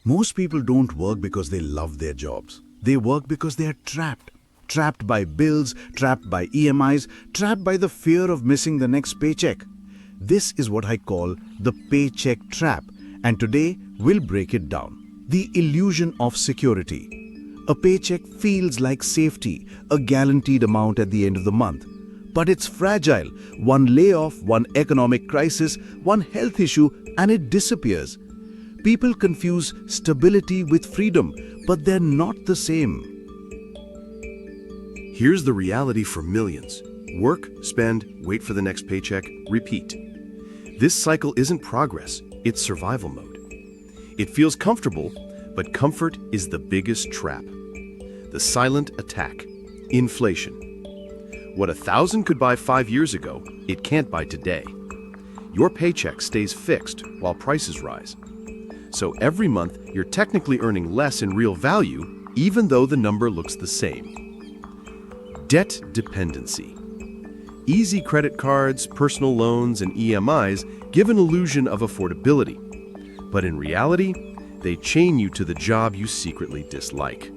Most people don't work because they love their jobs. They work because they are trapped. Trapped by bills, trapped by EMIs, trapped by the fear of missing the next paycheck. This is what I call the paycheck trap, and today we'll break it down. The illusion of security. A paycheck feels like safety, a guaranteed amount at the end of the month. But it's fragile. One layoff, one economic crisis, one health issue, and it disappears. People confuse stability with freedom, but they're not the same. Here's the reality for millions. Work, spend, wait for the next paycheck, repeat. This cycle isn't progress, it's survival mode. It feels comfortable, but comfort is the biggest trap. The silent attack, inflation. What 1,000 could buy 5 years ago, it can't buy today. Your paycheck stays fixed while prices rise. So every month, you're technically earning less in real value, even though the number looks the same. Debt dependency. Easy credit cards, personal loans, and EMIs give an illusion of affordability. But in reality, they chain you to the job you secretly dislike.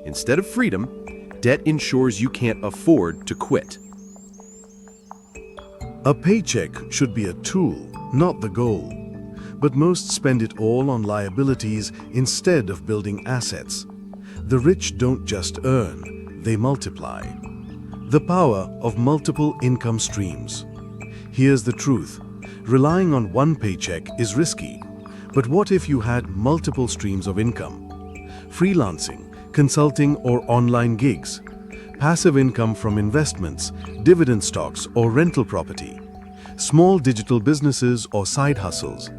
Instead of freedom, debt ensures you can't afford to quit. A paycheck should be a tool, not the goal. But most spend it all on liabilities instead of building assets. The rich don't just earn, they multiply. The power of multiple income streams. Here's the truth. Relying on one paycheck is risky. But what if you had multiple streams of income? Freelancing, consulting, or online gigs. Passive income from investments, dividend stocks, or rental property. Small digital businesses or side hustles.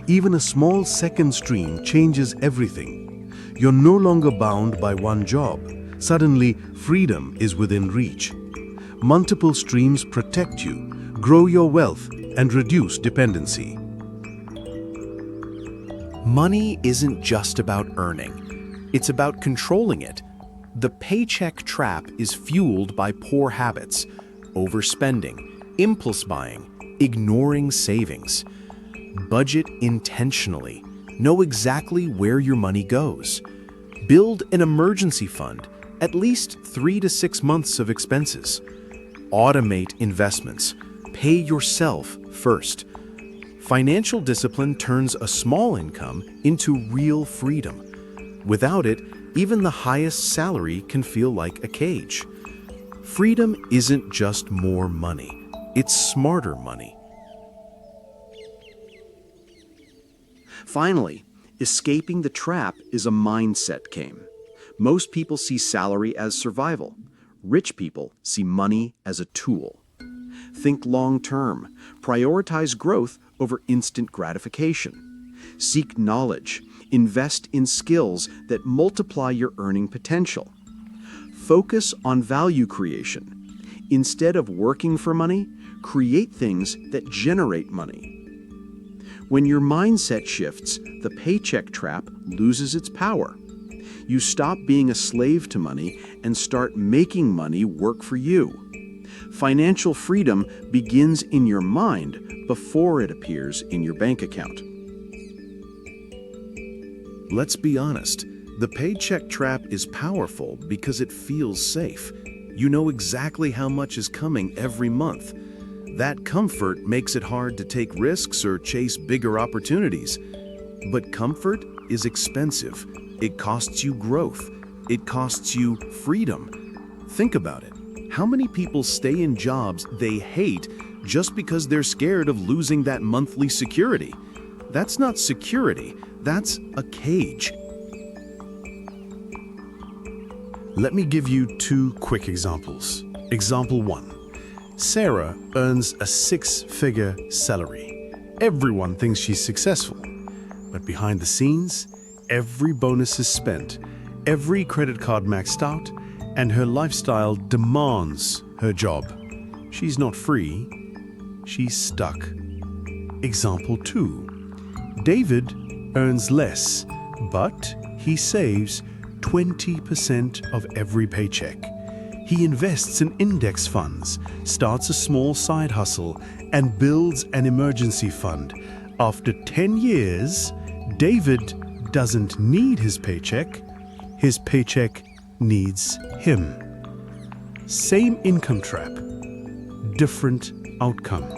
Even a small second stream changes everything. You're no longer bound by one job. Suddenly, freedom is within reach. Multiple streams protect you, grow your wealth, and reduce dependency. Money isn't just about earning. It's about controlling it. The paycheck trap is fueled by poor habits, overspending, impulse buying, ignoring savings. Budget intentionally. Know exactly where your money goes. Build an emergency fund, at least 3 to 6 months of expenses. Automate investments. Pay yourself first. Financial discipline turns a small income into real freedom. Without it, even the highest salary can feel like a cage. Freedom isn't just more money. It's smarter money. Finally, escaping the trap is a mindset game. Most people see salary as survival. Rich people see money as a tool. Think long-term. Prioritize growth over instant gratification. Seek knowledge. Invest in skills that multiply your earning potential. Focus on value creation. Instead of working for money, create things that generate money. When your mindset shifts, the paycheck trap loses its power. You stop being a slave to money and start making money work for you. Financial freedom begins in your mind before it appears in your bank account. Let's be honest, the paycheck trap is powerful because it feels safe. You know exactly how much is coming every month. That comfort makes it hard to take risks or chase bigger opportunities. But comfort is expensive. It costs you growth. It costs you freedom. Think about it. How many people stay in jobs they hate just because they're scared of losing that monthly security? That's not security. That's a cage. Let me give you 2 quick examples. Example 1. Sarah earns a 6-figure salary. Everyone thinks she's successful. But behind the scenes, every bonus is spent, every credit card maxed out, and her lifestyle demands her job. She's not free, she's stuck. Example 2. David earns less, but he saves 20% of every paycheck. He invests in index funds, starts a small side hustle, and builds an emergency fund. After 10 years, David doesn't need his paycheck needs him. Same income trap, different outcome.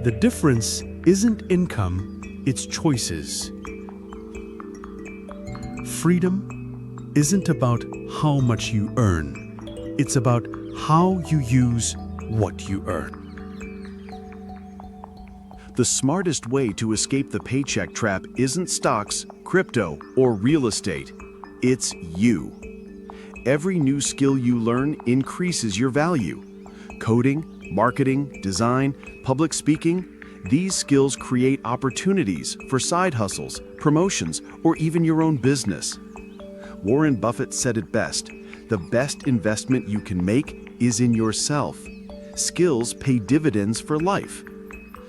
The difference isn't income, it's choices. Freedom isn't about how much you earn. It's about how you use what you earn. The smartest way to escape the paycheck trap isn't stocks, crypto, or real estate. It's you. Every new skill you learn increases your value. Coding, marketing, design, public speaking, these skills create opportunities for side hustles, promotions, or even your own business. Warren Buffett said it best, the best investment you can make is in yourself. Skills pay dividends for life.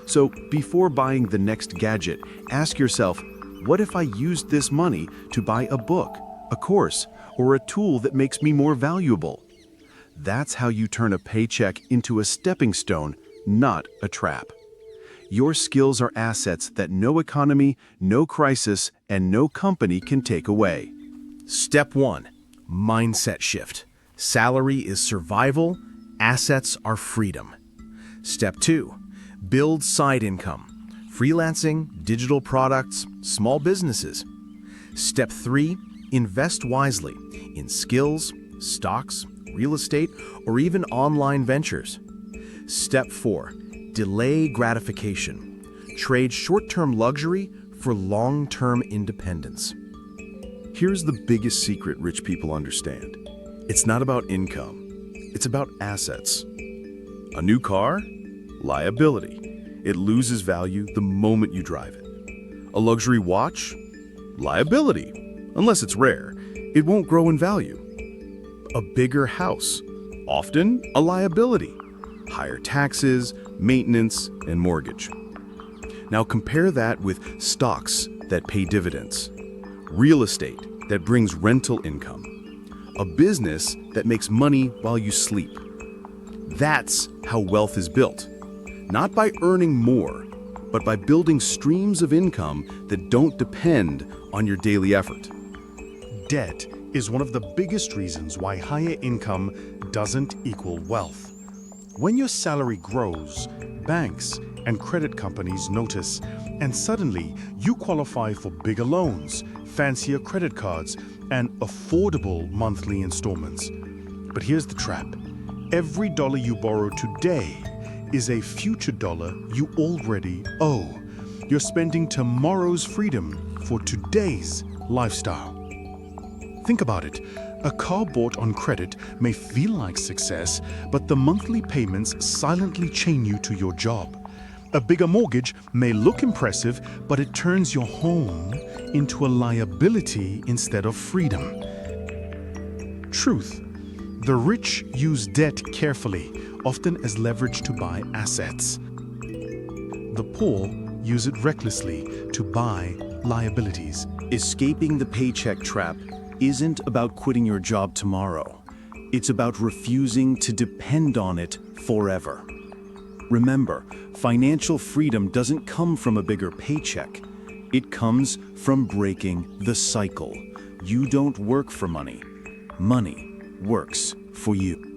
So before buying the next gadget, ask yourself, what if I used this money to buy a book, a course, or a tool that makes me more valuable? That's how you turn a paycheck into a stepping stone, not a trap. Your skills are assets that no economy, no crisis, and no company can take away. Step 1. Mindset shift. Salary is survival, assets are freedom. Step 2. Build side income. Freelancing, digital products, small businesses. Step 3. Invest wisely in skills, stocks, real estate, or even online ventures. Step 4. Delay gratification. Trade short-term luxury for long-term independence. Here's the biggest secret rich people understand. It's not about income. It's about assets. A new car? Liability. It loses value the moment you drive it. A luxury watch? Liability. Unless it's rare, it won't grow in value. A bigger house? Often a liability. Higher taxes, maintenance, and mortgage. Now compare that with stocks that pay dividends, real estate that brings rental income, a business that makes money while you sleep. That's how wealth is built. Not by earning more, but by building streams of income that don't depend on your daily effort. Debt is one of the biggest reasons why higher income doesn't equal wealth. When your salary grows, banks and credit companies notice, and suddenly you qualify for bigger loans, fancier credit cards, and affordable monthly installments. But here's the trap. Every dollar you borrow today is a future dollar you already owe. You're spending tomorrow's freedom for today's lifestyle. Think about it. A car bought on credit may feel like success, but the monthly payments silently chain you to your job. A bigger mortgage may look impressive, but it turns your home into a liability instead of freedom. Truth. The rich use debt carefully, often as leverage to buy assets. The poor use it recklessly to buy liabilities. Escaping the paycheck trap isn't about quitting your job tomorrow. It's about refusing to depend on it forever. Remember, financial freedom doesn't come from a bigger paycheck. It comes from breaking the cycle. You don't work for money. Money works for you.